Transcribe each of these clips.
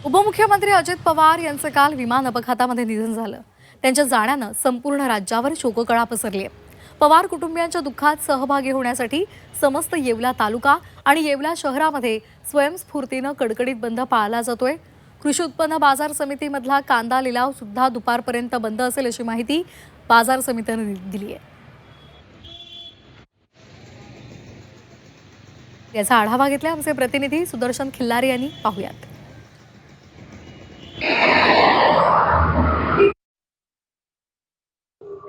उपमुख्यमंत्री अजित पवार यांचं काल विमान अपघातामध्ये निधन झालं। त्यांच्या जाण्यानं संपूर्ण राज्यावर शोककळा पसरली आहे। पवार कुटुंबियांच्या दुःखात सहभागी होण्यासाठी समस्त येवला तालुका आणि येवला शहरामध्ये स्वयंस्फूर्तीनं कडकडीत बंद पाळला जातोय। कृषी उत्पन्न बाजार समितीमधला कांदा लिलाव सुद्धा दुपारपर्यंत बंद असेल अशी माहिती बाजार समितीने दिली आहे। याचा आढावा घेतला आमचे प्रतिनिधी सुदर्शन खिल्लारे यांनी। पाहूयात।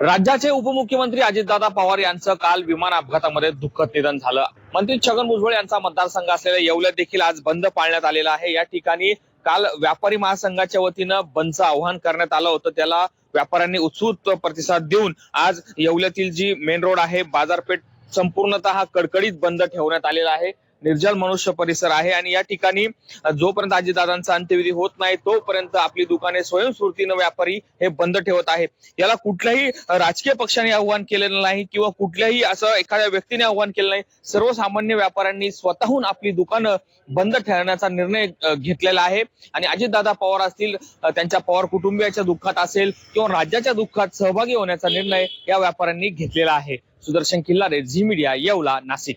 राज्याचे उपमुख्यमंत्री अजितदादा पवार यांचं काल विमान अपघातामध्ये दुःखद निधन झालं। मंत्री छगन भुजबळ यांचा मतदारसंघ असलेल्या येवल्यात देखील आज बंद पाळण्यात आलेला आहे। या ठिकाणी काल व्यापारी महासंघाच्या वतीनं बंदचं आवाहन करण्यात आलं होतं। त्याला व्यापाऱ्यांनी उत्स्फूर्त प्रतिसाद देऊन आज येवल्यातील जी मेन रोड आहे, बाजारपेठ संपूर्णतः कडकडीत बंद ठेवण्यात आलेला आहे। निर्जल मनुष्य परिसर आहे आणि या ठिकाणी जोपर्यंत अजितदादांचा अंत्यविधी होत नाही तोपर्यंत आपली दुकाने स्वयंस्फूर्तीनं व्यापारी हे बंद ठेवत आहेत। याला कुठल्याही राजकीय पक्षाने आव्हान केलेलं नाही किंवा कुठल्याही असं एखाद्या व्यक्तीने आव्हान केलं नाही। सर्वसामान्य व्यापाऱ्यांनी स्वतःहून आपली दुकानं बंद ठेवण्याचा निर्णय घेतलेला आहे आणि अजितदादा पवार असतील, त्यांच्या पवार कुटुंबियाच्या दुःखात असेल किंवा राज्याच्या दुःखात सहभागी होण्याचा निर्णय या व्यापाऱ्यांनी घेतलेला आहे। सुदर्शन खिल्लारे, झी मीडिया, येवला, नाशिक।